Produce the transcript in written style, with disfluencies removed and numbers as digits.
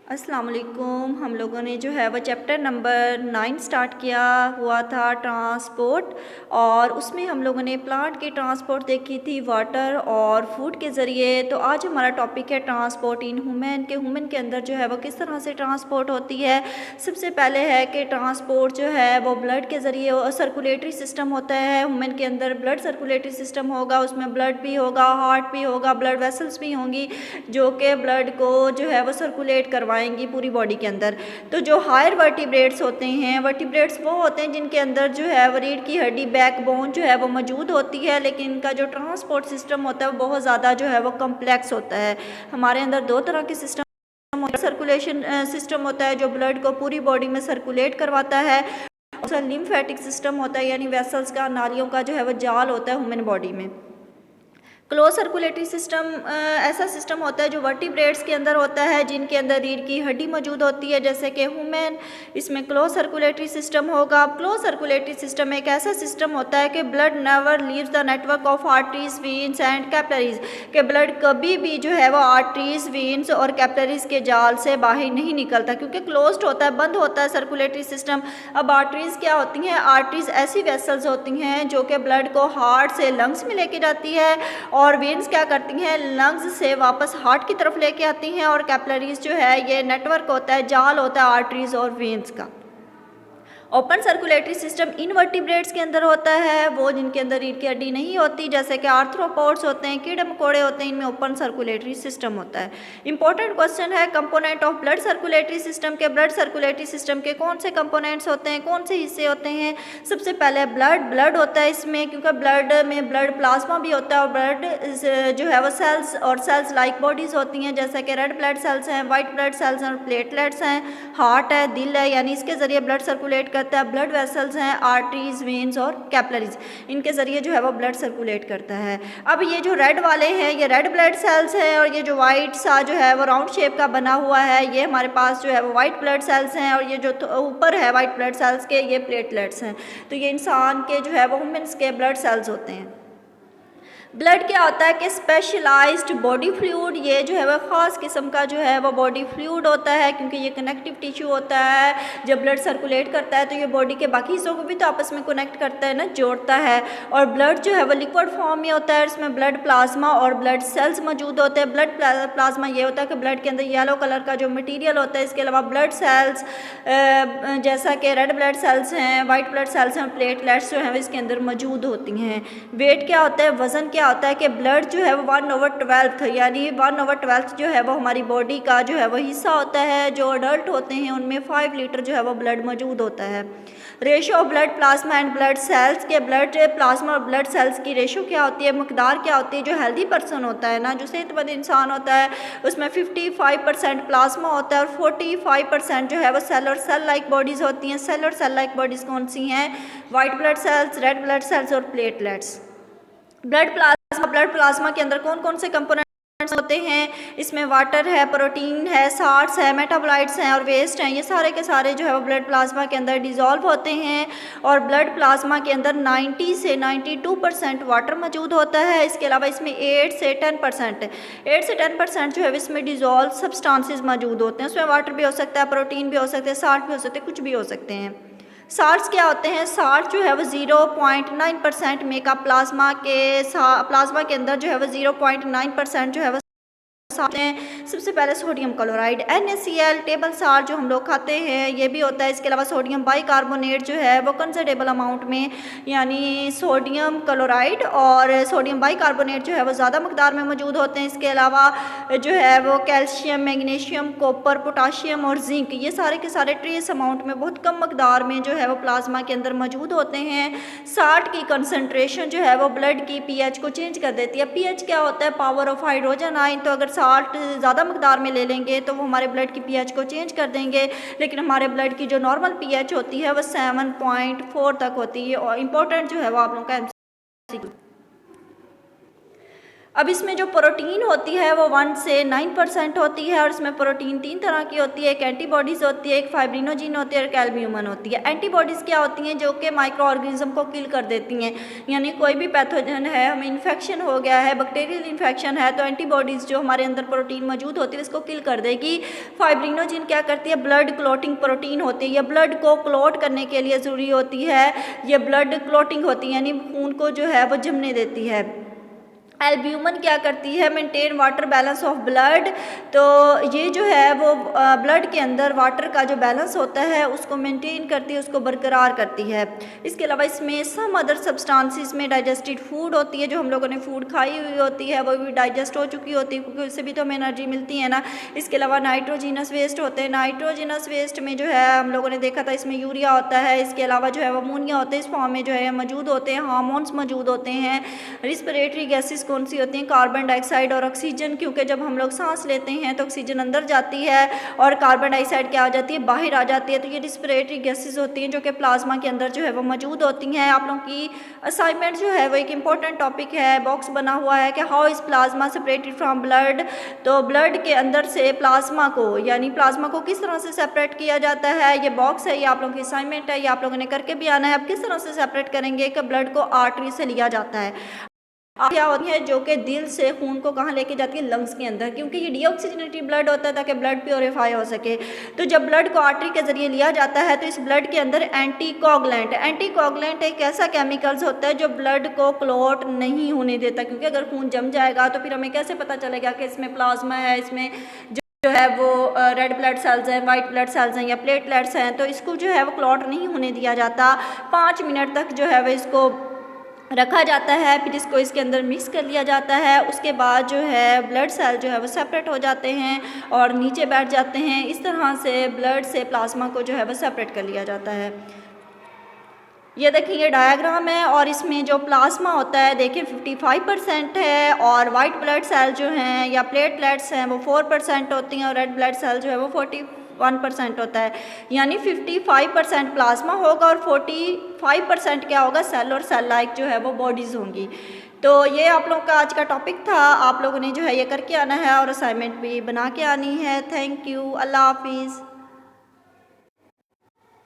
अस्सलाम वालेकुम। हम लोगों ने जो है वो चैप्टर नंबर 9 स्टार्ट किया हुआ था ट्रांसपोर्ट, और उसमें हम लोगों ने प्लांट की ट्रांसपोर्ट देखी थी वाटर और फूड के ज़रिए। तो आज हमारा टॉपिक है ट्रांसपोर्ट इन ह्यूमन के ह्यूमन के अंदर जो है वो किस तरह से ट्रांसपोर्ट होती है। सबसे पहले है कि ट्रांसपोर्ट जो है वो ब्लड के ज़रिए सर्कुलेटरी सिस्टम होता है। ह्यूमन के अंदर ब्लड सर्कुलेटरी सिस्टम होगा, उसमें ब्लड भी होगा, हार्ट भी होगा, ब्लड वेसल्स भी होंगी जो कि ब्लड को जो है वो सर्कुलेट करवाएंगी पूरी बॉडी के अंदर। तो जो हायर वर्टिब्रेट्स होते हैं, वर्टिब्रेट्स वो होते हैं जिनके अंदर जो है वो रीढ़ की हड्डी बैकबोन जो है वो मौजूद होती है, लेकिन इनका जो ट्रांसपोर्ट सिस्टम होता है वो बहुत ज़्यादा जो है वो कम्प्लेक्स होता है। हमारे अंदर दो तरह के सिस्टम सर्कुलेशन सिस्टम होता है जो ब्लड को पूरी बॉडी में सर्कुलेट करवाता है। और लिम्फेटिक सिस्टम होता है, यानी वेसल्स का, नालियों का जो है वो जाल होता है ह्यूमन बॉडी में। क्लोज सर्कुलेटरी सिस्टम ऐसा सिस्टम होता है जो वर्टिब्रेट्स के अंदर होता है, जिनके अंदर रीढ़ की हड्डी मौजूद होती है, जैसे कि ह्यूमन, इसमें क्लोज सर्कुलेटरी सिस्टम होगा। क्लोज सर्कुलेटरी सिस्टम एक ऐसा सिस्टम होता है कि blood never leaves the network of arteries, veins and capillaries, के ब्लड कभी भी जो है वो आर्टरीज, वीन्स और कैपिलरीज के जाल से बाहर नहीं निकलता, क्योंकि क्लोज्ड होता है, बंद होता है सर्कुलेटरी सिस्टम। अब आर्टरीज क्या होती हैं? आर्टरीज ऐसी वेसल्स होती हैं जो कि ब्लड को हार्ट से लंग्स में लेके जाती है, और वेन्स क्या करती हैं? लंग्स से वापस हार्ट की तरफ लेके आती हैं। और कैपिलरीज जो है ये नेटवर्क होता है, जाल होता है आर्टरीज और वेन्स का। ओपन सर्कुलेटरी सिस्टम इनवर्टिब्रेट्स के अंदर होता है, वो जिनके अंदर रीढ़ की हड्डी नहीं होती, जैसे कि आर्थ्रोपोड्स होते हैं, कीड़े मकोड़े होते हैं, इनमें ओपन सर्कुलेटरी सिस्टम होता है। इंपॉर्टेंट क्वेश्चन है, component of blood circulatory system के, ब्लड सर्कुलेटरी सिस्टम के कौन से कंपोनेंट्स होते हैं, कौन से हिस्से होते हैं? सबसे पहले ब्लड होता है इसमें, क्योंकि ब्लड में ब्लड प्लाज्मा भी होता है, और ब्लड जो है वो सेल्स और सेल्स लाइक बॉडीज होती हैं, जैसे कि रेड ब्लड सेल्स हैं, वाइट ब्लड सेल्स हैं और प्लेटलेट्स हैं। हार्ट है, दिल है, यानी इसके ज़रिए ब्लड सर्कुलेट करता है। ब्लड वेसल्स हैं, आर्टरीज, वेन्स और कैपिलरीज, इनके ज़रिए जो है वो ब्लड सर्कुलेट करता है। अब ये जो रेड वाले हैं ये रेड ब्लड सेल्स हैं, और ये जो वाइट सा जो है वो राउंड शेप का बना हुआ है ये हमारे पास जो है वो वाइट ब्लड सेल्स हैं, और ये जो ऊपर है वाइट ब्लड सेल्स के ये प्लेटलेट्स हैं। तो ये इंसान के जो है वो ह्यूमन्स के ब्लड सेल्स होते हैं। ब्लड क्या होता है कि स्पेशलाइज्ड बॉडी फ्लूइड, ये जो है वह ख़ास किस्म का जो है वो बॉडी फ्लूइड होता है, क्योंकि ये कनेक्टिव टिश्यू होता है। जब ब्लड सर्कुलेट करता है तो ये बॉडी के बाकी हिस्सों को भी तो आपस में कनेक्ट करता है ना, जोड़ता है। और ब्लड जो है वो लिक्विड फॉर्म में होता है, इसमें ब्लड प्लाज्मा और ब्लड सेल्स मौजूद होते हैं। ब्लड प्लाज्मा ये होता है कि ब्लड के अंदर येलो कलर का जो मटीरियल होता है, इसके अलावा ब्लड सेल्स जैसा कि रेड ब्लड सेल्स हैं, वाइट ब्लड सेल्स हैं, प्लेटलेट्स जो हैं इसके अंदर मौजूद होती हैं। वेट क्या होता है? वज़न क्या होता है कि ब्लड जो है वो 1/12, यानी 1/12 जो है वो हमारी बॉडी का जो है वो हिस्सा होता है। जो अडल्ट होते हैं उनमें 5 लीटर जो है वो ब्लड मौजूद होता है। Ratio of blood plasma and blood cells के, ब्लड प्लाज्मा और ब्लड सेल्स की रेशो क्या होती है, मकदार क्या होती है? जो हेल्दी पर्सन होता है ना, जो सेहतमंद इंसान होता है, उसमें 55% प्लाज्मा होता है और 45% जो है वो सेल और सेल लाइक बॉडीज़ होती हैं। सेल और सेल लाइक बॉडीज़ कौन सी हैं? White blood cells, red blood cells और प्लेटलेट्स। ब्लड प्लाज्मा के अंदर कौन कौन से कंपोनेंट्स होते हैं? इसमें वाटर है, प्रोटीन है, साल्ट्स है, मेटाबोलाइट्स हैं और वेस्ट हैं। ये सारे के सारे जो है वो ब्लड प्लाज्मा के अंदर डिज़ोल्व होते हैं। और ब्लड प्लाज्मा के अंदर 90 से 92% वाटर मौजूद होता है। इसके अलावा इसमें 8 से 10% जो है इसमें डिज़ोल्व सब्सटेंसेस मौजूद होते हैं। उसमें वाटर भी हो सकता है, प्रोटीन भी हो सकते हैं, साल्ट भी हो सकते हैं, कुछ भी हो सकते हैं। साल्ट्स क्या होते हैं? साल्ट जो है वो 0.9% मेका प्लाज्मा के अंदर जो है वो 0.9% जो है वो हैं। सबसे पहले sodium chloride NaCl, table salt जो हम लोग खाते हैं ये भी होता है। इसके अलावा सोडियम बाइकार्बोनेट जो है वो कंसिडरेबल अमाउंट में, यानी सोडियम क्लोराइड और सोडियम बाइकार्बोनेट जो है वो ज़्यादा मकदार में मौजूद होते हैं। इसके अलावा जो है वो कैल्शियम, मैग्नीशियम, कॉपर, पोटाशियम और जिंक, ये सारे के सारे ट्रेस अमाउंट में बहुत कम मकदार में जो है वो प्लाज्मा के अंदर मौजूद होते हैं। साल्ट की कंसनट्रेशन जो है वो ब्लड की pH को चेंज कर देती है। pH क्या होता है? Power of hydrogen ion. तो अगर साल्ट ज़्यादा मकदार में ले लेंगे तो वो हमारे ब्लड की pH को चेंज कर देंगे, लेकिन हमारे ब्लड की जो नॉर्मल pH होती है वो 7.4 तक होती है। और इम्पोर्टेंट जो है वो आप लोगों का अब इसमें जो प्रोटीन होती है वो 1 से 9% होती है और इसमें प्रोटीन 3 तरह की होती है। एक एंटीबॉडीज़ होती है, एक फाइब्रिनोजिन होती है और एक एल्ब्यूमिन होती है। एंटीबॉडीज़ क्या होती हैं? जो कि माइक्रो ऑर्गेनिज्म को किल कर देती हैं, यानी कोई भी पैथोजन है, हमें इन्फेक्शन हो गया है, बैक्टीरियल इन्फेक्शन है, तो एंटीबॉडीज़ जो हमारे अंदर प्रोटीन मौजूद होती है इसको किल कर देगी। फाइब्रिनोजिन क्या करती है? ब्लड क्लॉटिंग प्रोटीन होती है, ये ब्लड को क्लॉट करने के लिए ज़रूरी होती है, ये ब्लड क्लॉटिंग होती है यानी खून को जो है वो जमने देती है। एल्ब्यूमिन क्या करती है? Maintain water balance of blood, तो ये जो है वो ब्लड के अंदर वाटर का जो बैलेंस होता है उसको मेंटेन करती है, उसको बरकरार करती है। इसके अलावा इसमें सम अदर सब्सटेंसेस में डाइजेस्टेड फूड होती है, जो हम लोगों ने फूड खाई हुई होती है वो भी डाइजेस्ट हो चुकी होती है, क्योंकि उससे भी तो हमें एनर्जी मिलती है ना। इसके अलावा नाइट्रोजिनस वेस्ट होते हैं, नाइट्रोजिनस वेस्ट में जो है हम लोगों ने देखा था इसमें यूरिया होता है, इसके अलावा जो है वो अमोनिया होता है, इस फॉर्म में जो है मौजूद होते हैं, हार्मोन्स मौजूद होते हैं। रिस्पिरेटरी गैसेस कौन सी होती हैं? कार्बन डाइऑक्साइड और ऑक्सीजन, क्योंकि जब हम लोग सांस लेते हैं तो ऑक्सीजन अंदर जाती है और कार्बन डाइऑक्साइड क्या आ जाती है? बाहर आ जाती है। तो ये रिस्पिरेटरी गैसेस होती हैं जो कि प्लाज्मा के अंदर जो है वो मौजूद होती हैं। आप लोगों की असाइनमेंट जो है वो एक इंपॉर्टेंट टॉपिक है, बॉक्स बना हुआ है कि how is plasma separated from blood, तो ब्लड के अंदर से प्लाज्मा को यानी प्लाज्मा को किस तरह से सेपरेट किया जाता है, ये बॉक्स है, ये आप लोगों की असाइनमेंट है, ये आप लोगों ने करके भी आना है। आप किस तरह से सेपरेट करेंगे कि ब्लड को आर्टरी से लिया जाता है, क्या होती है जो कि दिल से खून को कहाँ लेके जाती है? लंग्स के अंदर, क्योंकि ये डीऑक्सीजनेटेड ब्लड होता है ताकि ब्लड प्योरीफाई हो सके। तो जब ब्लड को आर्टरी के ज़रिए लिया जाता है तो इस ब्लड के अंदर एंटीकोगुलेंट एक ऐसा केमिकल्स होता है जो ब्लड को क्लॉट नहीं होने देता, क्योंकि अगर खून जम जाएगा तो फिर हमें कैसे पता चलेगा कि इसमें प्लाज्मा है, इसमें जो है वो रेड ब्लड सेल्स हैं, वाइट ब्लड सेल्स हैं या प्लेटलेट्स हैं, तो इसको जो है वो क्लॉट नहीं होने दिया जाता। 5 मिनट तक जो है वो इसको रखा जाता है, फिर इसको इसके अंदर मिक्स कर लिया जाता है। उसके बाद जो है ब्लड सेल जो है वो सेपरेट हो जाते हैं और नीचे बैठ जाते हैं। इस तरह से ब्लड से प्लाज्मा को जो है वो सेपरेट कर लिया जाता है। ये देखिए ये डायग्राम है और इसमें जो प्लाज्मा होता है देखिए 55% है और वाइट ब्लड सेल जो हैं या प्लेटलेट्स हैं वो 4% होती हैं और रेड ब्लड सेल जो है वो 41% होता है, यानी 55% प्लाज्मा होगा और 45% क्या होगा? सेल और सेल लाइक जो है वो बॉडीज़ होंगी। तो ये आप लोगों का आज का टॉपिक था, आप लोगों ने जो है ये करके आना है और असाइनमेंट भी बना के आनी है। थैंक यू, अल्लाह हाफिज़।